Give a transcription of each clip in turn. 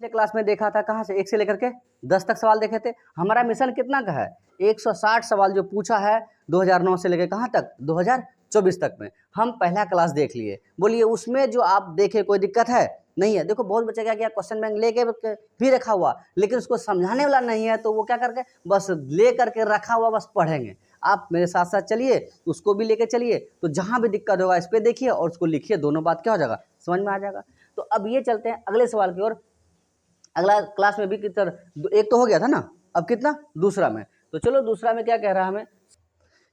Class में देखा था कहाँ से 1 से लेकर के 10 तक सवाल देखे थे। हमारा मिशन कितना का है 160 सवाल जो पूछा है 2009 से लेकर कहाँ तक 2024 तक में हम पहला क्लास देख लिए। बोलिए उसमें जो आप देखे कोई दिक्कत है नहीं है। देखो बहुत बच्चा क्या किया क्वेश्चन बैंक लेके भी रखा हुआ लेकिन उसको समझाने वाला नहीं है तो वो क्या करके बस ले करके रखा हुआ बस पढ़ेंगे। आप मेरे साथ साथ चलिए उसको भी लेके चलिए तो जहाँ भी दिक्कत होगा इस पर देखिए और उसको लिखिए, दोनों बात क्या हो जाएगा समझ में आ जाएगा। तो अब ये चलते हैं अगले सवाल की ओर। अगला क्लास में भी कितना एक तो हो गया था ना, अब कितना दूसरा में। तो चलो दूसरा में क्या कह रहा है हमें,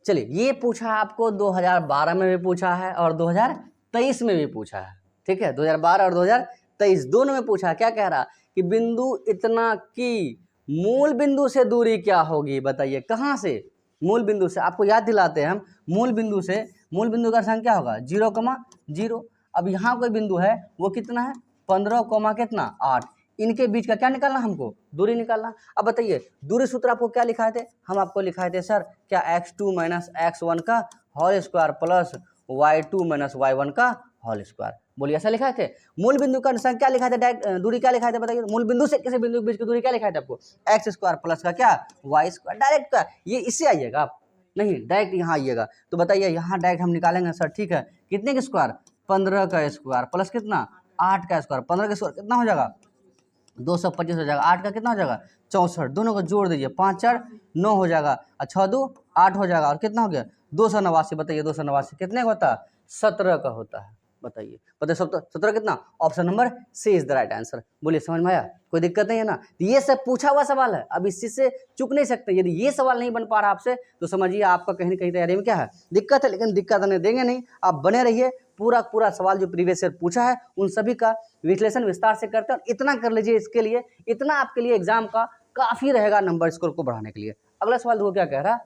चलिए ये पूछा आपको 2012 में भी पूछा है और 2023 में भी पूछा है। ठीक है 2012 और 2023 दोनों में पूछा है। क्या कह रहा कि बिंदु इतना की मूल बिंदु से दूरी क्या होगी, बताइए कहाँ से मूल बिंदु से। आपको याद दिलाते हैं हम मूल बिंदु से, मूल बिंदु का संख्या होगा 0,0। अब यहाँ कोई बिंदु है वो कितना है 15, कितना 8। इनके बीच का क्या निकालना हमको दूरी निकालना। अब बताइए दूरी सूत्र आपको क्या लिखाए थे, हम आपको लिखाए थे सर क्या x2 माइनस x1 का whole square plus y2 minus y1 का होल स्क्वायर। बोलिए ऐसा लिखाए थे। मूल बिंदु का संख्या क्या लिखाए थे, डायरेक्ट दूरी क्या लिखाए थे बताइए। मूल बिंदु से किसी बिंदु के बीच की दूरी क्या लिखाए थे आपको एक्स स्क्वायर प्लस का क्या वाई स्क्वायर। डायरेक्ट का ये इससे आइएगा आप, नहीं डायरेक्ट यहाँ आइएगा। तो बताइए यहाँ डायरेक्ट हम निकालेंगे सर। ठीक है कितने का स्क्वायर 15 का स्क्वायर प्लस कितना 8 का स्क्वायर। 15 का स्क्वायर कितना हो जाएगा 225 हो जाएगा। 8 का कितना हो जाएगा 64। दोनों को जोड़ दीजिए 5 4 9 हो जाएगा और 6 2 8 हो जाएगा और कितना हो गया 289। बताइए 289 कितने का होता है 17 का होता है। बताइए 17 कितना, option number C is the right answer. बोलिए समझ में आया, कोई दिक्कत नहीं है ना। तो ये सब पूछा हुआ सवाल है, अब इस चीज से चूक नहीं सकते। यदि ये सवाल नहीं बन पा रहा आपसे तो समझिए आपका कहीं ना कहीं तैयारी में क्या है दिक्कत है। लेकिन दिक्कत आने देंगे नहीं, आप बने रहिए। पूरा सवाल जो प्रीवियस ईयर पूछा है उन सभी का विश्लेषण विस्तार से करते हैं। और इतना कर लीजिए इसके लिए, इतना आपके लिए एग्जाम का काफी रहेगा नंबर स्कोर को बढ़ाने के लिए। अगला सवाल देखो क्या कह रहा,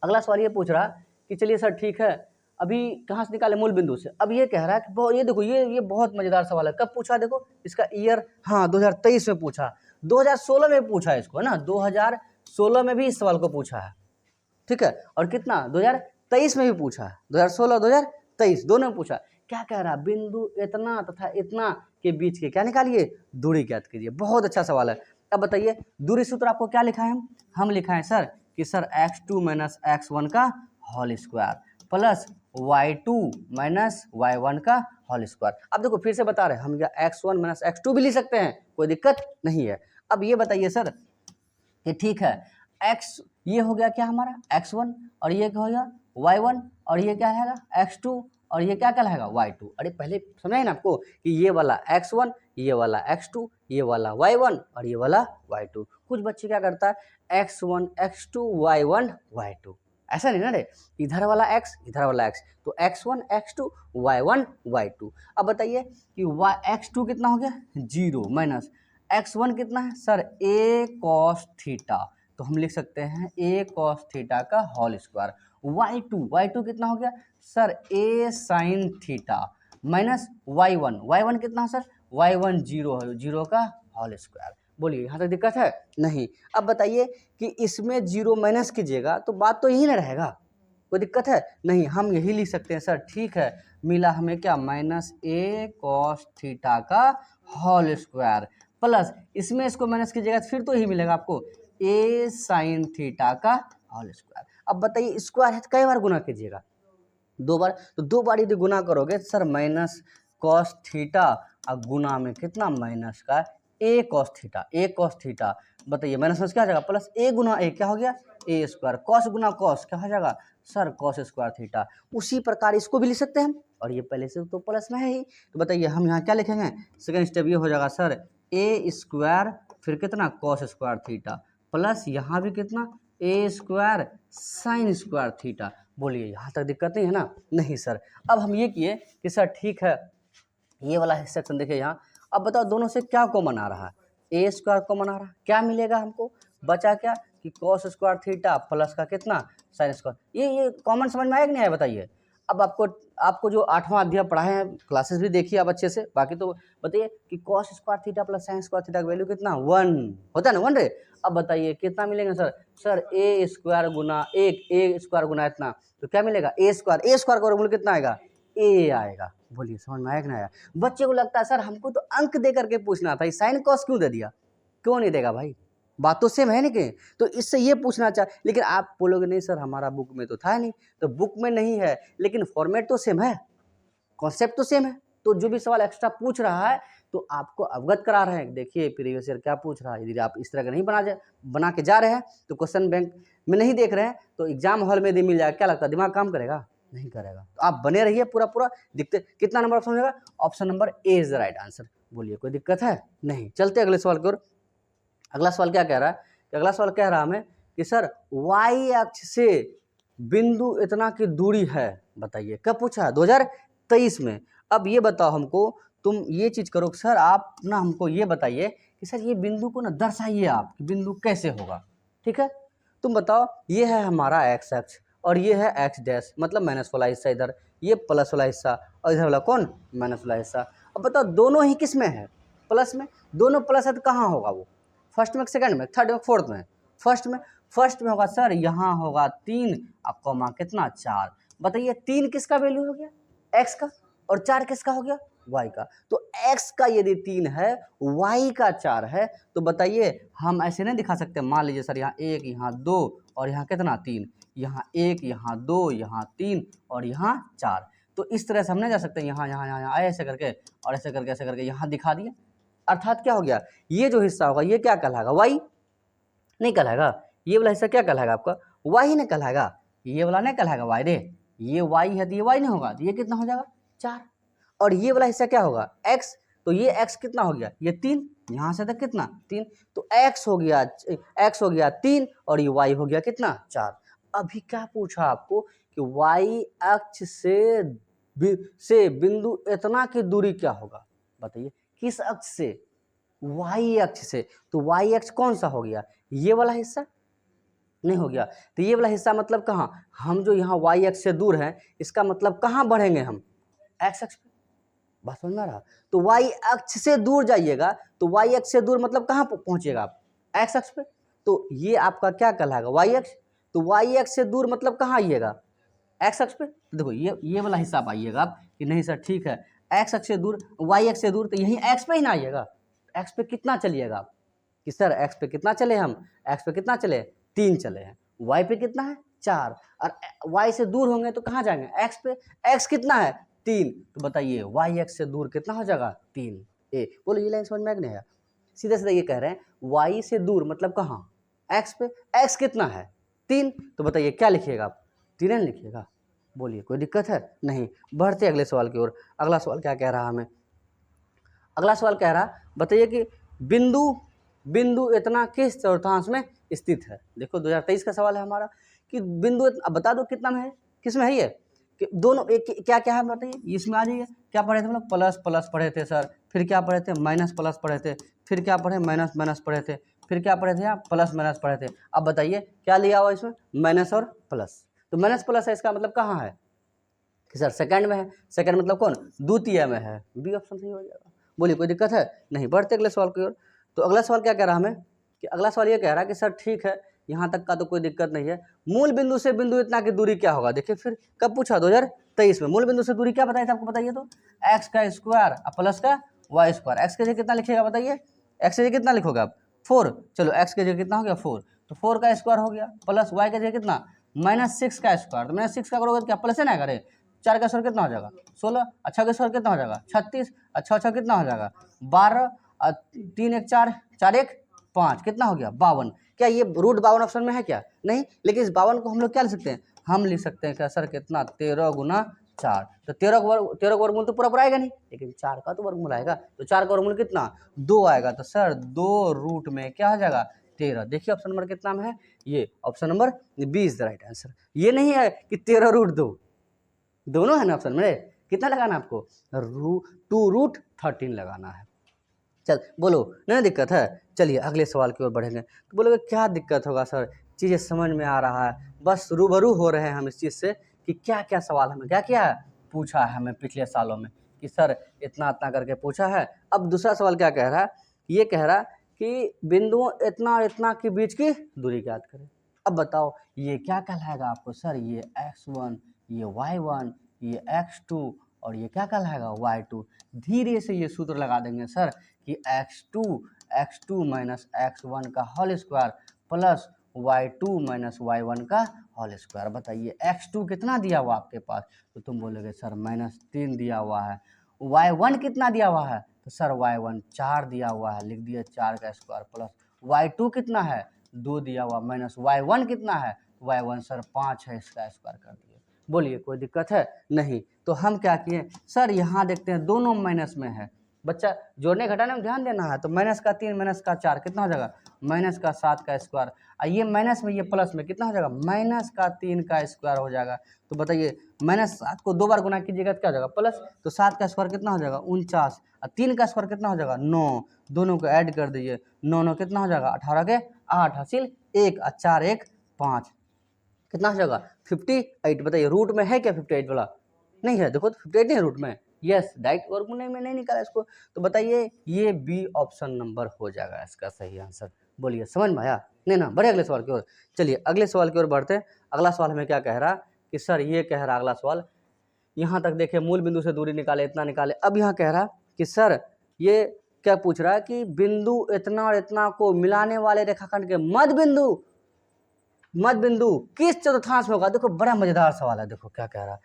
अगला सवाल ये पूछ रहा कि चलिए सर ठीक है अभी कहाँ से निकाले मूल बिंदु से। अब ये कह रहा है कि ये देखो ये बहुत मजेदार सवाल है। कब पूछा देखो इसका ईयर, हाँ 2023 में पूछा, 2016 में पूछा इसको है ना, 2016 में भी इस सवाल को पूछा है। ठीक है और कितना 2023 में भी पूछा है, 2016 2023 दोनों में पूछा। क्या कह रहा बिंदु इतना तथा इतना के बीच के क्या निकालिए दूरी ज्ञात कीजिए। बहुत अच्छा सवाल है। अब बताइए दूरी सूत्र आपको क्या लिखा है, हम लिखा है सर कि सर x2 माइनस x1 का whole square plus y2 minus y1 का होल स्क्वायर। अब देखो फिर से बता रहे हैं हम x1 माइनस x2 भी लिख सकते हैं, कोई दिक्कत नहीं है। अब ये बताइए सर कि ठीक है x ये हो गया क्या हमारा x1 और ये क्या हो गया y1 और ये क्या रहेगा x2 और ये क्या कहलाएगा y2। अरे पहले समझाए ना आपको कि ये वाला x1 ये वाला x2 ये वाला y1 और ये वाला y2। कुछ बच्चे क्या करता है x1 x2 y1 y2, ऐसा नहीं ना रे, इधर वाला x इधर वाला x, तो x1 x2 y1 y2। अब बताइए कि x2 कितना हो गया 0 माइनस x1 कितना है सर a cos थीटा, तो हम लिख सकते हैं a cos थीटा का होल स्क्वायर। y2 कितना हो गया sir a sin theta minus y1 कितना है सर y1 0 का होल स्क्वायर। बोलिए यहाँ तक दिक्कत है नहीं। अब बताइए कि इसमें 0 माइनस कीजिएगा तो बात तो यही ना रहेगा, कोई दिक्कत है नहीं, हम यही लिख सकते हैं सर। ठीक है मिला हमें क्या माइनस a cos थीटा का होल स्क्वायर प्लस इसमें इसको माइनस कीजिएगा फिर तो यही मिलेगा आपको a sin थीटा का होल स्क्वायर। अब बताइए स्क्वायर है तो कई बार गुना कीजिएगा, 2 बार, तो 2 बार यदि गुना करोगे सर माइनस cos थीटा और गुना में कितना माइनस का a cos थीटा। बताइए माइनस में क्या हो जाएगा प्लस a गुना a क्या हो गया a square, cos Guna cos क्या हो जाएगा सर cos स्क्वायर थीटा। उसी प्रकार इसको भी लिख सकते हैं हम, और ये पहले से तो प्लस में है ही। तो बताइए हम यहाँ क्या लिखेंगे, सेकंड स्टेप ये हो जाएगा सर a स्क्वायर फिर कितना cos स्क्वायर थीटा प्लस यहाँ भी कितना a square sine square theta. बोलिए यहाँ तक दिक्कत नहीं है ना, नहीं सर। अब हम ये किए कि सर ठीक है ये वाला सेक्शन देखिए यहाँ। अब बताओ दोनों से क्या कॉमन आ रहा है, a स्क्वायर कॉमन आ रहा है, क्या मिलेगा हमको बचा क्या कि cos स्क्वायर थीटा प्लस का कितना साइन स्क्वायर। ये कॉमन समझ में आया कि नहीं आया बताइए। अब आपको जो 8वां अध्याय पढ़ाए हैं क्लासेस भी देखिए आप अच्छे से, बाकी तो बताइए कि cos square theta plus sine square theta का वैल्यू कितना 1 होता है ना 1 रे। अब बताइए कितना मिलेगा सर a स्क्वायर गुना 1 a स्क्वायर गुना इतना, तो क्या मिलेगा a स्क्वायर करोगे कितना आएगा ए आएगा। बोलिए समझ में आया कि नहीं आया? बच्चे को लगता है सर हमको तो अंक दे करके पूछना था, साइन कॉस क्यों दे दिया? क्यों नहीं देगा भाई? बात तो सेम है नहीं कि? तो इससे ये पूछना चाहिए, लेकिन आप बोलोगे नहीं सर हमारा बुक में तो था नहीं, तो बुक में नहीं है लेकिन फॉर्मेट तो सेम है, कॉन्सेप्ट तो सेम है। तो जो भी सवाल एक्स्ट्रा पूछ रहा है तो आपको अवगत करा रहे हैं, देखिए प्रीवियस ईयर क्या पूछ रहा है। यदि आप इस तरह का नहीं बना के जा रहे हैं तो क्वेश्चन बैंक में नहीं देख रहे हैं तो एग्जाम हॉल में यदि मिल जाएगा, क्या लगता है दिमाग काम करेगा? नहीं करेगा। तो आप बने रहिए पूरा पूरा दिखते। कितना नंबर ऑप्शन होगा? Option number A is the right answer. बोलिए कोई दिक्कत है? नहीं। चलते अगले सवाल की ओर। अगला सवाल क्या कह रहा है? अगला सवाल कह रहा हमें कि सर वाई अक्ष से बिंदु इतना की दूरी है, बताइए। कब पूछा है? 2023 में। अब ये बताओ हमको, तुम ये चीज करो सर, आप ना हमको ये बताइए कि सर ये बिंदु को ना दर्शाइए आप कि बिंदु कैसे होगा। ठीक है, तुम बताओ। ये है हमारा एक्स अक्ष और ये है एक्स डैश, मतलब माइनस वाला हिस्सा इधर, ये प्लस वाला हिस्सा और इधर वाला कौन? माइनस वाला हिस्सा। अब बताओ दोनों ही किस में है? प्लस में। दोनों प्लस है तो कहाँ होगा वो? फर्स्ट में, सेकंड में, थर्ड में, फोर्थ में? फर्स्ट में होगा सर, यहाँ होगा 3 आपको माँ कितना? 4। बताइए 3 किसका वैल्यू हो गया? एक्स का। और 4 किसका हो गया? वाई का। तो एक्स का यदि 3 है, वाई का 4 है, तो बताइए हम ऐसे नहीं दिखा सकते? मान लीजिए सर यहाँ 1, यहाँ 2 और यहाँ कितना? 3। यहाँ 1, यहाँ 2, यहाँ 3 और यहाँ 4। तो इस तरह से हम नहीं जा सकते यहाँ यहाँ यहाँ यहाँ ऐसे करके और ऐसे करके यहाँ दिखा दिए। अर्थात क्या हो गया? ये जो हिस्सा होगा ये क्या कहलाएगा? वाई नहीं कहलाएगा। ये वाला हिस्सा क्या कहलाएगा आपका? वाई ही नहीं कहलाएगा। ये वाला नहीं कहलाएगा वाई रे। ये वाई है तो ये वाई नहीं होगा, तो ये कितना हो जाएगा? 4। और ये वाला हिस्सा क्या होगा? एक्स। तो ये एक्स कितना हो गया? ये 3। यहाँ से तक कितना? 3। तो एक्स हो गया 3 और ये वाई हो गया कितना? 4। अभी क्या पूछा आपको कि वाई अक्ष से बिंदु इतना की दूरी क्या होगा? बताइए किस अक्ष से? वाई अक्ष से। तो वाई अक्ष कौन सा हो गया? ये वाला हिस्सा नहीं हो गया। तो ये वाला हिस्सा मतलब कहाँ? हम जो यहाँ वाई अक्ष से दूर हैं, इसका मतलब कहाँ बढ़ेंगे हम? एक्स अक्ष पे। बात समझ में आ रहा? तो वाई अक्ष से दूर जाइएगा, तो वाई अक्ष से दूर मतलब कहाँ पहुंचेगा आप? एक्स अक्ष पे। तो ये आपका क्या कहलाएगा? वाई अक्ष। तो वाई अक्ष से दूर मतलब कहाँ आइएगा? एक्स अक्ष पे। तो देखो ये वाला हिस्सा पाइएगा आप कि नहीं सर ठीक है, एक्स अक्ष से दूर, वाई अक्ष से दूर, तो यहीं एक्स पे ही ना आइएगा। एक्स पे कितना चलिएगा आप? कि सर एक्स पे कितना चले हम? एक्स पे कितना चले? 3 चले हैं। वाई पे कितना है? 4। और वाई से दूर होंगे तो कहाँ जाएंगे? एक्स पे। एक्स कितना है? 3। तो बताइए वाई एक्स से दूर कितना हो जाएगा? 3। ए बोलो ये लाइन समझ में आ नहीं आया? सीधा सीधा ये कह रहे हैं वाई से दूर मतलब कहाँ? एक्स पे। एक्स कितना है? 3। तो बताइए क्या लिखिएगा आप? 3 लिखिएगा। बोलिए कोई दिक्कत है? नहीं। बढ़ते अगले सवाल की ओर। अगला सवाल क्या कह रहा हमें? अगला सवाल कह रहा, बताइए कि बिंदु इतना किस चौर्थांश में स्थित है? देखो 2023 का सवाल है हमारा कि बिंदु अब बता दो कितना में है, किस में है ये? कि दोनों एक क्या क्या है बताइए? इसमें आ जाइए। क्या पढ़े थे हम लोग? प्लस प्लस पढ़े थे सर, फिर क्या पढ़े थे? माइनस प्लस पढ़े थे, फिर क्या पढ़े? माइनस माइनस पढ़े थे, फिर क्या पढ़े थे? यहाँ प्लस माइनस पढ़े थे। अब बताइए क्या लिया हुआ इसमें? माइनस और प्लस। तो माइनस प्लस है, इसका मतलब कहाँ है? कि सर सेकंड में है। सेकंड मतलब कौन? द्वितीय में है। बी ऑप्शन सही हो जाएगा। बोलिए कोई दिक्कत है? नहीं। बढ़ते अगले सवाल की ओर। तो अगला सवाल क्या कह रहा हमें कि अगला सवाल ये कह रहा है कि सर ठीक है यहाँ तक का तो कोई दिक्कत नहीं है, मूल बिंदु से बिंदु इतना की दूरी क्या होगा? देखिए फिर कब पूछा? 2023 में। मूल बिंदु से दूरी क्या बताया था आपको? बताइए तो। एक्स का स्क्वायर प्लस का वाई स्क्वायर। एक्स के जगह कितना लिखिएगा बताइए? एक्स के जगह कितना लिखोगे आप? 4। चलो एक्स के जगह कितना हो गया? 4। तो 4 का स्क्वायर हो गया प्लस वाई के जगह कितना? -6 का स्क्वायर। तो -6 का करोगे तो क्या प्लस है ना? करे 4 का स्क्वायर कितना हो जाएगा? 16। अच्छा का स्क्वायर कितना हो जाएगा? 36। अच्छा कितना हो जाएगा? 12। 3 1 4, 4 1 5, कितना हो गया? 52। क्या ये रूट 52 ऑप्शन में है क्या? नहीं। लेकिन इस 52 को हम लोग क्या लिख सकते हैं? हम लिख सकते हैं क्या सर कितना? 13 गुना 4। तो 13 का वर्गमूल तो पूरा आएगा नहीं, लेकिन 4 का तो वर्गमूल आएगा। तो 4 का वर्गमूल कितना? 2 आएगा। तो सर 2 रूट में क्या हो जाएगा? 13। देखिए ऑप्शन नंबर कितना में है? ये option number B is the right answer. ये नहीं है कि 13 रूट 2, दोनों है ना ऑप्शन में। कितना लगाना आपको? 2 रूट 13 लगाना है। चल बोलो नहीं दिक्कत है? चलिए अगले सवाल की ओर बढ़ेंगे। तो बोलोगे क्या दिक्कत होगा सर, चीज़ें समझ में आ रहा है, बस रूबरू हो रहे हैं हम इस चीज़ से कि क्या क्या सवाल हमें क्या क्या पूछा है हमें पिछले सालों में कि सर इतना इतना करके पूछा है। अब दूसरा सवाल क्या कह रहा है? ये कह रहा कि बिंदुओं इतना इतना के बीच की दूरी ज्ञात करें। अब बताओ ये क्या कहलाएगा आपको? सर ये x1, ये y1, ये x2 और ये क्या कहलाएगा y2। धीरे से ये सूत्र लगा देंगे सर कि x2 माइनस x1 का whole square plus y2 minus y1 का होल स्क्वायर। बताइए x2 कितना दिया हुआ आपके पास, तो तुम बोलोगे सर -3 दिया हुआ है। y1 कितना दिया हुआ है, तो सर y1 4 दिया हुआ है, लिख दिए 4 का स्क्वायर प्लस y2 कितना है 2 दिया हुआ माइनस y1 कितना है y1 सर 5 है, इसका स्क्वायर कर दिए। बोलिए कोई दिक्कत है नहीं। तो हम क्या किए सर, यहाँ देखते हैं दोनों माइनस में है, बच्चा जोड़ने घटाने में ध्यान देना है। तो -3 -4 कितना हो जाएगा -7 का स्क्वायर, और ये माइनस में ये प्लस में कितना हो जाएगा -3 का स्क्वायर हो जाएगा। तो बताइए -7 को 2 बार गुना कीजिएगा तो क्या हो जाएगा प्लस, तो 7 का स्क्वायर कितना हो जाएगा 49, और 3 का स्क्वायर कितना हो जाएगा 9, दोनों को ऐड कर दीजिए 9 9 कितना हो जाएगा 18 के 8 हासिल 1 और 4 1 5 कितना हो जाएगा 58। बताइए रूट में है क्या 58 वाला, नहीं है, देखो 58 नहीं है रूट में, यस डायरेक्ट वर्गमूल में नहीं निकाला इसको। तो बताइए ये बी ऑप्शन नंबर हो जाएगा इसका सही आंसर। बोलिए समझ में आया नहीं ना, बढ़े अगले सवाल की ओर। चलिए अगले सवाल की ओर बढ़ते हैं। अगला सवाल हमें क्या कह रहा कि सर ये कह रहा अगला सवाल, यहाँ तक देखिए मूल बिंदु से दूरी निकाले, इतना निकाले। अब यहाँ कह रहा कि सर ये क्या पूछ रहा है कि बिंदु इतना और इतना को मिलाने वाले रेखाखंड के मध्य बिंदु किस चतुर्थांश में होगा। देखो बड़ा मजेदार सवाल है, देखो क्या कह रहा है,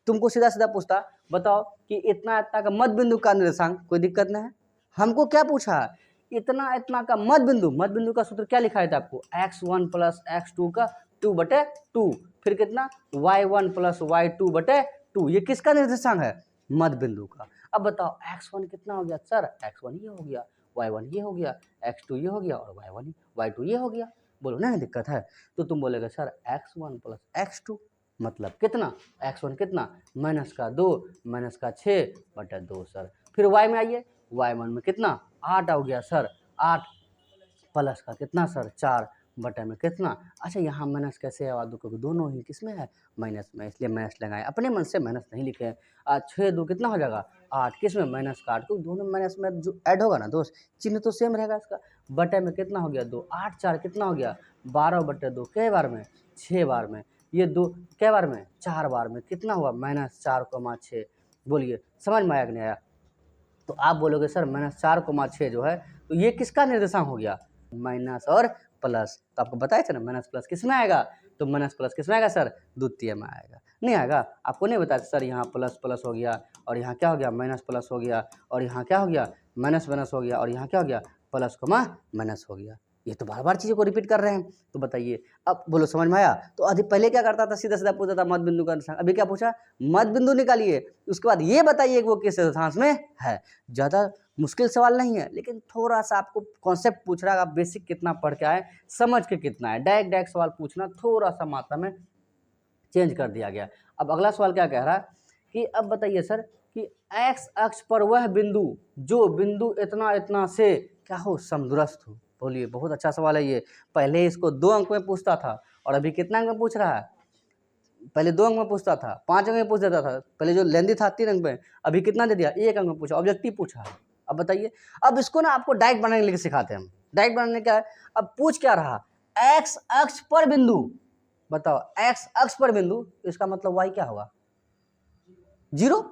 तुमको सीधा सीधा पूछता बताओ कि इतना इतना का मध्य बिंदु का निर्देशांक, कोई दिक्कत नहीं है। हमको क्या पूछा है, इतना इतना का मध्य बिंदु का सूत्र क्या लिखा है था आपको, x1 प्लस x2 का 2/2, फिर कितना y1 प्लस y2 बटे 2, ये किसका निर्देशांक है मध्य बिंदु का। अब बताओ x1 कितना हो गया सर, x1 ये हो गया, y1 ये हो गया, x2 ये हो गया और y2 ये हो गया। बोलो ना दिक्कत है। तो तुम बोलेगा सर x1 प्लस x2 मतलब कितना, x1 कितना -2 -6/2 सर। फिर y में आइए, y1 में कितना 8 हो गया सर, 8 प्लस का कितना सर 4 बटे में कितना। अच्छा यहाँ माइनस कैसे आवा दो, क्योंकि दोनों ही किस में है माइनस में, इसलिए माइनस लगाए, अपने मन से माइनस नहीं लिखे। 6 2 कितना हो जाएगा 8, किस में -8, क्योंकि दोनों माइनस में जो ऐड होगा ना दोस्त चिन्ह तो सेम रहेगा इसका। बटे में कितना हो गया 2, 8 4 कितना हो गया 12/2, कै बार में 6 बार में, ये 2 कै बार में 4 बार में, कितना हुआ -4,6। बोलिए समझ में आया कि नहीं आया। तो आप बोलोगे सर -4,6 जो है तो ये किसका निर्देशांक हो गया, माइनस और प्लस। तो आपको बताया था ना माइनस प्लस किस में आएगा, तो माइनस प्लस किस में आएगा सर द्वितीय में आएगा। नहीं आएगा, आपको नहीं बताया सर यहाँ प्लस प्लस हो गया और यहाँ क्या हो गया माइनस प्लस हो गया और यहाँ क्या हो गया माइनस माइनस हो गया और यहाँ क्या हो गया प्लस कोमा माइनस हो गया। ये तो बार बार चीज़ों को रिपीट कर रहे हैं। तो बताइए अब बोलो समझ में आया। तो अधिक पहले क्या करता था, सीधा सीधा पूछता था मध्य बिंदु का निर्देशांक, अभी क्या पूछा मध्य बिंदु निकालिए, उसके बाद ये बताइए कि वो किस चतुर्थांश में है। ज़्यादा मुश्किल सवाल नहीं है, लेकिन थोड़ा सा आपको कॉन्सेप्ट पूछ रहा है, आप बेसिक कितना पढ़ के आए, समझ के कितना है। डायरेक्ट सवाल पूछना थोड़ा सा मात्रा में चेंज कर दिया गया। अब अगला सवाल क्या कह रहा है कि अब बताइए सर कि एक्स अक्ष पर वह बिंदु जो बिंदु इतना इतना से क्या हो समदूरस्थ हो। बोलिए बहुत अच्छा सवाल है ये। पहले इसको 2 अंक में पूछता था और अभी कितना अंक में पूछ रहा है, पहले 2 अंक में पूछता था, 5 अंक में पूछ देता था, पहले जो लेंदी था 3 अंक में, अभी कितना दे दिया 1 अंक में पूछा, ऑब्जेक्टिव पूछा है। अब बताइए, अब इसको ना आपको डायरेक्ट बनाने के लिए सिखाते हैं हम। डायरेक्ट बनाने क्या है, अब पूछ क्या रहा एक्स अक्ष पर बिंदु, बताओ एक्स अक्ष पर बिंदु, इसका मतलब वाई क्या होगा 0।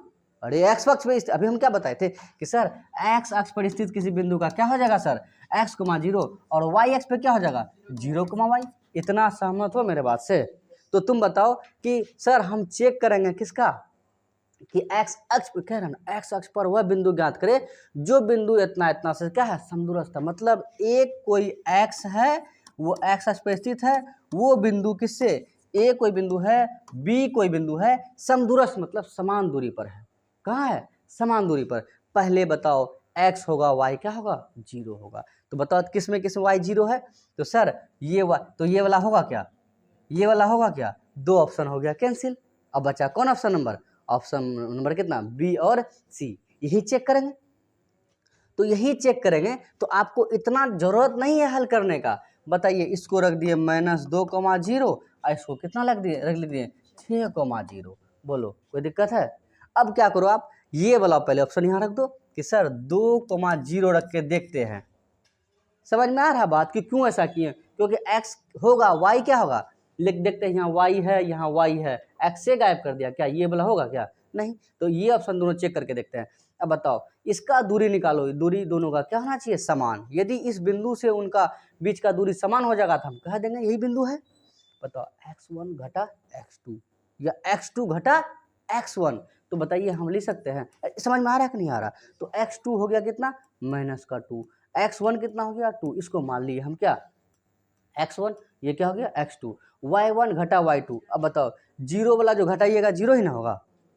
अरे एक्स अक्ष पे अभी हम क्या बताए थे कि सर एक्स अक्ष पर स्थित किसी बिंदु का क्या हो जाएगा सर x, 0 और y अक्ष पे क्या हो जाएगा 0, y। इतना सहमत हो मेरे बात से। तो तुम बताओ कि सर हम चेक करेंगे किसका कि x अक्ष पे कह रहे ना, x अक्ष पर वह बिंदु ज्ञात करे जो बिंदु इतना इतना से क्या है समदूरस्थ है। मतलब एक कोई x है वो x अक्ष पर स्थित है, वो बिंदु किससे a कोई बिंदु है b कोई बिंदु है समदूरस्थ, मतलब समान दूरी पर है। कहाँ है समान दूरी पर। पहले बताओ x होगा y क्या होगा 0 होगा। तो बताओ किस में y 0 है, तो सर ये तो ये वाला होगा क्या, ये वाला होगा क्या, 2 ऑप्शन हो गया कैंसिल। अब बचा कौन ऑप्शन नंबर, ऑप्शन नंबर कितना बी और सी, यही चेक करेंगे। तो यही चेक करेंगे तो आपको इतना जरूरत नहीं है हल करने का। बताइए इसको रख दिए -2,0 और इसको कितना रख दिए 6,0। बोलो कोई दिक्कत है। अब क्या करो आप ये वाला पहले ऑप्शन यहाँ रख दो कि सर 2,0 रख के देखते हैं। समझ में आ रहा बात कि क्यों ऐसा किए, क्योंकि x होगा y क्या होगा, लिख देखते हैं यहाँ y है यहाँ y है, x से गायब कर दिया क्या ये वाला होगा क्या नहीं। तो ये ऑप्शन दोनों चेक करके देखते हैं। अब बताओ इसका दूरी निकालो, दूरी दोनों का क्या होना चाहिए, समान। यदि इस बिंदु से उनका बीच का दूरी समान हो जाएगा तो हम कह देंगे यही बिंदु है। बताओ x1 घटा x2 या x2 घटा x1, तो बताइए हम लिख सकते हैं। समझ में आ रहा है कि नहीं आ रहा? तो x2 हो गया कितना, -2, x1 कितना हो गया 2, इसको मान लिए हम क्या x1, ये क्या हो गया x2, y1 घटा y2। अब बताओ जीरो वाला जो घटाइएगा जीरो ही ना होगा,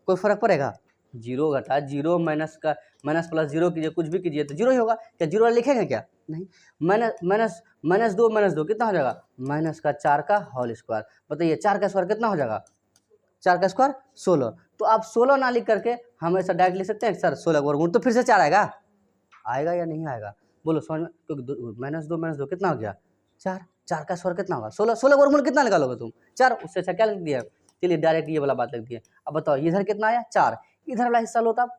कोई फर्क पड़ेगा? जीरो घटा जीरो, माइनस का माइनस प्लस जीरो कीजिए, कुछ भी कीजिए तो जीरो ही होगा। क्या जीरो वाला लिखेंगे क्या? नहीं। -2 कितना हो जाएगा, -4 का होल स्क्वायर। बताइए 4 का स्क्वायर कितना हो जाएगा, 4 का स्क्वायर 16। तो आप 16 ना लिख करके हम ऐसा डायरेक्ट लिख सकते हैं सर 16 वर्गमूल, तो फिर से 4 आएगा, आएगा या नहीं आएगा? बोलो समझ में? क्योंकि -2 कितना हो गया 4, 4 का स्क्वायर कितना होगा 16, 16 वर्गमूल कितना निकालोगे तुम 4, उससे अच्छा क्या लिख दिया? चलिए डायरेक्ट ये वाला बात लिख दिया। अब बताओ इधर कितना आया 4, इधर वाला हिस्सा लो तब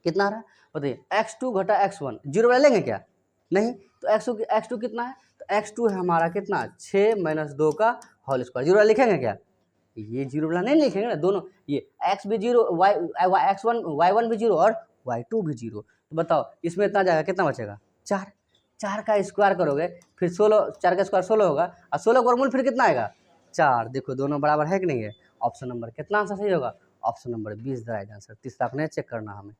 कितना आ रहा है बताइए, x2 घटा x1, जीरो वाला लेंगे क्या? नहीं। तो x2 कितना है, तो x2 है हमारा कितना 6 - 2 का होल स्क्वायर। जीरो वाला लिखेंगे क्या? ये जीरो वाला नहीं लिखेंगे ना, दोनों ये x भी जीरो, x1 y1 भी जीरो और y2 भी जीरो। तो बताओ इसमें इतना जाएगा, कितना बचेगा 4, 4 का स्क्वायर करोगे फिर 16, 4 का स्क्वायर 16 होगा और 16 का वर्गमूल फिर कितना आएगा 4। देखो दोनों बराबर है कि नहीं है? ऑप्शन नंबर कितना आंसर सही होगा, option number 20 the right answer. तीसरा अपने चेक करना हमें।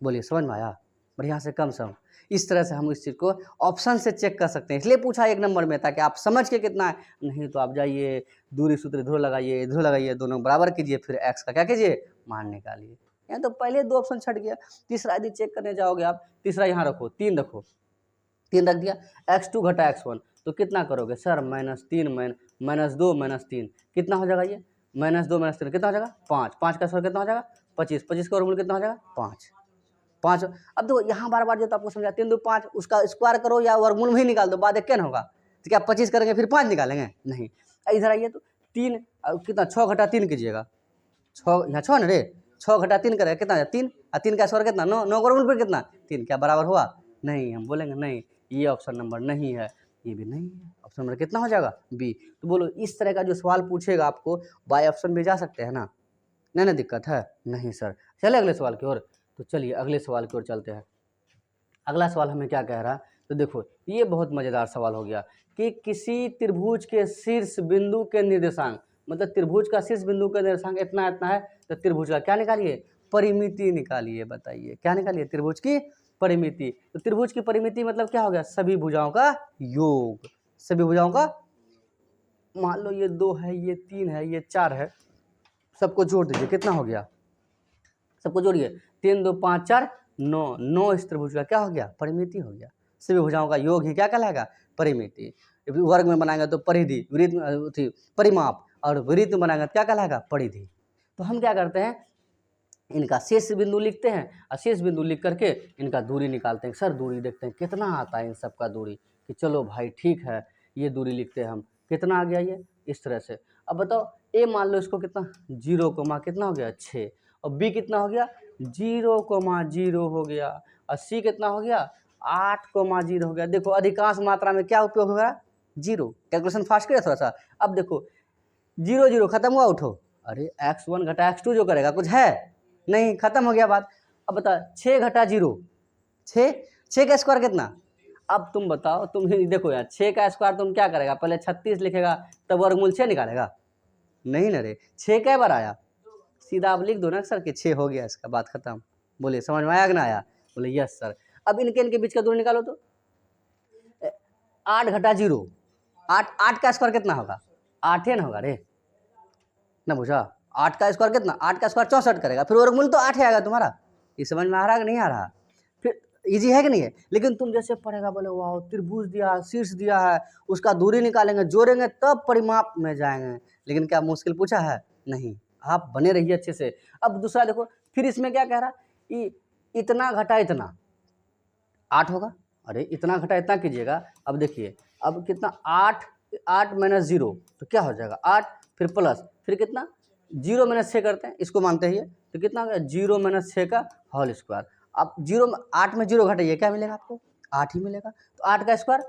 बोलिए समझ में आया? बढ़िया से कम सम। इस तरह से हम इस चीज़ को ऑप्शन से चेक कर सकते हैं, इसलिए पूछा 1 नंबर में ताकि आप समझ के कितना है। नहीं तो आप जाइए दूरी सूत्र इधर लगाइए दोनों बराबर कीजिए, फिर x का क्या कीजिए मान निकालिए। यहाँ तो पहले 2 ऑप्शन छट गया। तीसरा यदि चेक करने जाओगे आप, तीसरा यहाँ रखो, 3 रखो, 3 रख दिया, x2 घटा x1 तो कितना करोगे सर -3 -2 -3 कितना हो जाएगा ये -2 -3 कितना हो जाएगा 5, 5 का स्क्वायर कितना हो जाएगा 25, 25 का वर्गमूल कितना हो जाएगा 5, 5। अब देखो यहाँ बार जो तो आपको समझा 3 2 5, उसका स्क्वायर करो या वर्गमूल में ही निकाल दो, बाद क्या होगा? तो क्या 25 करेंगे फिर 5 निकालेंगे? नहीं। इधर आइए तो 3 कितना 6 घटा 3 कीजिएगा, 6 यहाँ 6 ना रे, 6 घटा 3 करेगा कितना 3, और 3 का स्क्वायर कितना 9, 9 का वर्गमूल फिर कितना 3, क्या बराबर हुआ? नहीं। हम बोलेंगे नहीं ये ऑप्शन नंबर नहीं है, ये भी नहीं है। ऑप्शन नंबर कितना हो जाएगा बी। तो बोलो इस तरह का जो सवाल पूछेगा आपको बाय ऑप्शन भी जा सकते हैं ना? नहीं ना दिक्कत है? नहीं सर। चले अगले सवाल की ओर। तो चलिए अगले सवाल की ओर चलते हैं। अगला सवाल हमें क्या कह रहा है, तो देखो ये बहुत मज़ेदार सवाल हो गया कि किसी त्रिभुज के शीर्ष बिंदु के निर्देशांक, मतलब त्रिभुज का शीर्ष बिंदु का निर्देशांक इतना इतना है, तो त्रिभुज का क्या निकालिए, परिमिति निकालिए। बताइए क्या निकालिए, त्रिभुज की परिमिति। तो त्रिभुज की परिमिति मतलब क्या हो गया, सभी भुजाओं का योग, सभी भुजाओं का। मान लो ये 2 है, ये 3 है, ये 4 है, सबको जोड़ दीजिए, कितना हो गया, सबको जोड़िए, 3 2 5 4 9, 9 इस त्रिभुज का क्या हो गया, परिमिति हो गया। सभी भुजाओं का योग ही क्या कहलाएगा, परिमिति। वर्ग में बनाएंगे तो परिधि, वृत्त परिमाप, और वृत्त में बनाएंगे तो क्या कहलाएगा, परिधि। तो हम क्या करते हैं, इनका शेष बिंदु लिखते हैं और शेष बिंदु लिख करके इनका दूरी निकालते हैं। सर दूरी देखते हैं कितना आता है इन सब का दूरी, कि चलो भाई ठीक है ये दूरी लिखते हैं हम, कितना आ गया ये इस तरह से। अब बताओ ए मान लो इसको कितना 0, कितना हो गया 6, और बी कितना हो गया 0,0 हो गया, और सी कितना हो गया 8,0 हो गया। देखो अधिकांश मात्रा में क्या उपयोग होगा, 0। कैलकुलेशन फास्ट करिए थोड़ा सा। अब देखो 0 0 खत्म हुआ, उठो, अरे x1 घटा x2 जो करेगा कुछ है नहीं, खत्म हो गया बात। अब बता 6 घटा 0, 6 का स्क्वायर कितना। अब तुम बताओ, तुम ही देखो यार 6 का स्क्वायर तुम क्या करेगा, पहले 36 लिखेगा तब वर्गमूल 6 निकालेगा, नहीं ना रे, 6 कै बार आया, सीधा आप लिख दो ना सर कि 6 हो गया, इसका बात खत्म। बोले समझ में आया कि ना आया? बोले यस सर। अब इनके बीच का दूरी निकालो तो 8 घटा 0, 8 का स्क्वायर कितना होगा, 8 ही ना होगा रे, ना बुझा। 8 का स्क्वायर कितना, 8 का स्क्वायर 64 करेगा, फिर वर्गमूल तो 8 ही आएगा तुम्हारा। ये समझ में आ रहा है कि नहीं आ रहा? फिर इजी है कि नहीं है? लेकिन तुम जैसे पढ़ेगा, बोले वाह त्रिभुज दिया, शीर्ष दिया है, उसका दूरी निकालेंगे, जोड़ेंगे तब परिमाप में जाएंगे। लेकिन क्या मुश्किल पूछा है? नहीं। आप बने रहिए अच्छे से। अब दूसरा देखो, फिर इसमें क्या कह रहा है, इतना घटा इतना 8 होगा, अरे इतना घटा इतना कीजिएगा। अब देखिए अब कितना 8 माइनस 0 तो क्या हो जाएगा 8, फिर प्लस, फिर कितना 0 माइनस 6 करते हैं, इसको मानते हैं, तो कितना हो गया 0 माइनस 6 का होल स्क्वायर। अब 8 में 0 घटाइए, क्या मिलेगा आपको 8 ही मिलेगा। तो 8 का स्क्वायर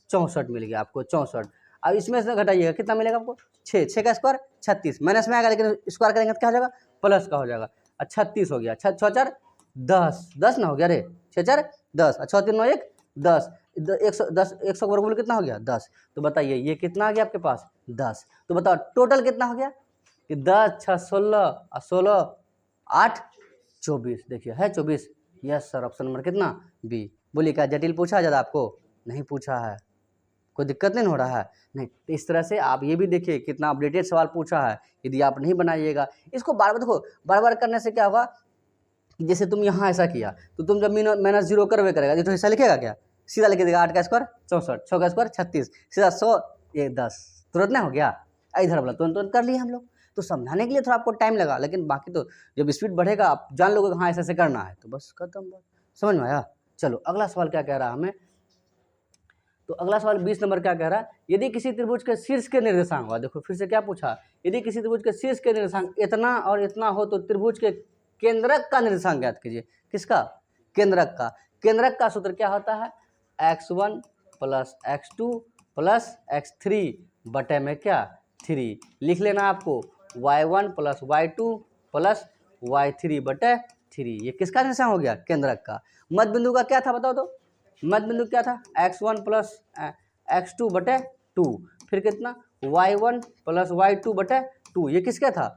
64 मिल गया आपको, 64। अब इसमें से घटाइएगा, कितना मिलेगा आपको? 6, 6 का स्क्वायर 36, माइनस में आएगा लेकिन स्क्वायर करेंगे तो क्या हो जाएगा? प्लस का हो जाएगा। 36 हो गया, 6 4 10, 10 ना हो गया रे, 6 4 10, 6 3 9 1 10, 110, 100 वर्गमूल कितना हो गया? 10। तो बताइए ये कितना आ गया आपके पास? 10। तो बताओ टोटल कितना हो गया? कि 10 6 16 और 16 8 24, देखिए है 24। यस सर, ऑप्शन नंबर कितना? बी। बोलिए क्या जटिल पूछा ज़्यादा आपको? नहीं पूछा है, कोई दिक्कत नहीं हो रहा है? नहीं। तो इस तरह से आप ये भी देखिए कितना अपडेटेड सवाल पूछा है। यदि आप नहीं बनाइएगा इसको बार बार, देखो बार बार करने से क्या होगा कि जैसे तुम यहाँ ऐसा किया तो तुम जब माइनस 0 करवे करेगा ये तो ऐसा लिखेगा क्या? सीधा लिख देगा 8 का स्क्वायर 64, 6 का स्क्वायर 36, सीधा 100 ये 10, तुरंत ना हो गया। इधर वाला तुरंत कर लिए हम लोग। तो समझाने के लिए थोड़ा आपको टाइम लगा, लेकिन बाकी तो जब स्पीड बढ़ेगा आप जान लोगे हाँ ऐसे करना है, तो बस खत्म बात। समझ में आया? चलो अगला सवाल क्या कह रहा है हमें। तो अगला सवाल 20 नंबर क्या कह रहा है, यदि किसी त्रिभुज के शीर्ष के निर्देशांक हुआ, देखो फिर से क्या पूछा, यदि किसी त्रिभुज के शीर्ष के निर्देशांक इतना और इतना हो तो त्रिभुज के केंद्रक का निर्देशांक ज्ञात कीजिए। किसका? केंद्रक का। केंद्रक का सूत्र क्या होता है? x1 plus x2 plus x3 बटे में क्या? 3। लिख लेना आपको y1 plus y2 plus y3 बटे 3। ये किसका निर्देशांक हो गया? केंद्रक का। मध्य बिंदु का क्या था बताओ तो? मध्य बिंदु क्या था? x1 प्लस x2 बटे 2, फिर कितना? y1 प्लस y2 बटे 2। ये किसका था?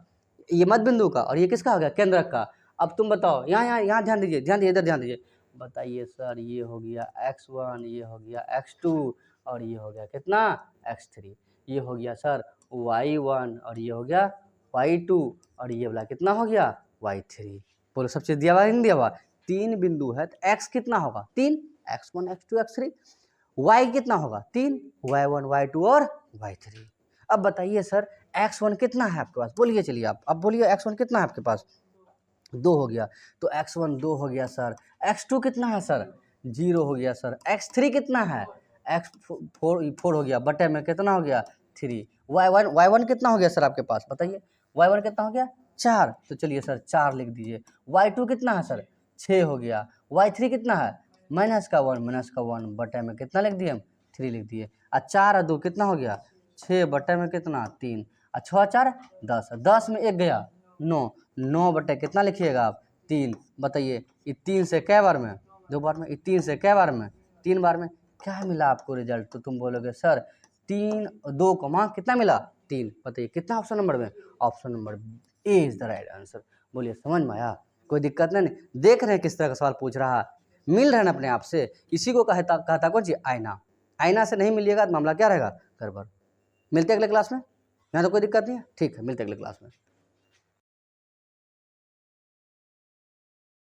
ये मध्य बिंदु का। और ये किसका हो गया? केंद्रक का। अब तुम बताओ, यहाँ ध्यान दीजिए, इधर ध्यान दीजिए। बताइए सर, ये हो गया x1, ये हो गया x2 और ये हो गया कितना? x3। ये हो गया सर y1 और ये हो गया y2 और ये वाला कितना हो गया? y3। बोलो सब चीज़ दिया हुआ नहीं दिया हुआ? 3 बिंदु है तो x कितना होगा? 3, x1 x2 x3। y कितना होगा? 3, y1 y2 और y3। अब बताइए सर x1 कितना है आपके पास? बोलिए, चलिए आप अब बोलिए x1 कितना है आपके पास? 2 हो गया। तो x1 2 हो गया सर। x2 कितना है सर? 0 हो गया सर। x3 कितना है? x4 हो गया बटे में कितना हो गया? 3। y1 कितना हो गया सर आपके पास? बताइए y1 कितना हो गया? 4। तो चलिए सर 4 लिख दीजिए। y2 कितना है सर? 6 हो गया। y3 कितना है? माइनस का 1 बटे में कितना लिख दिए हम? 3 लिख दिए। और 4 और 2 कितना हो गया? 6 बटे में कितना? 3। और 6 4 10, 10 में 1 गया 9, 9 बटे कितना लिखिएगा आप? 3। बताइए ये 3 से कै बार में? 2 बार में। ये 3 से कै बार में? 3 बार में। क्या मिला आपको रिजल्ट? तो तुम बोलोगे सर 3 2 कितना मिला? 3। बताइए कितना ऑप्शन नंबर में? Option number A is the right answer. बोलिए समझ में आया? कोई दिक्कत नहीं? देख रहे हैं किस तरह का सवाल पूछ रहा है, मिल रहा है ना अपने आप से। इसी को कहता कौन सी? आईना। आईना से नहीं मिलिएगा तो मामला क्या रहेगा? गड़बड़। मिलते अगले क्लास में। यहाँ तो कोई दिक्कत नहीं है, ठीक है, मिलते अगले क्लास में।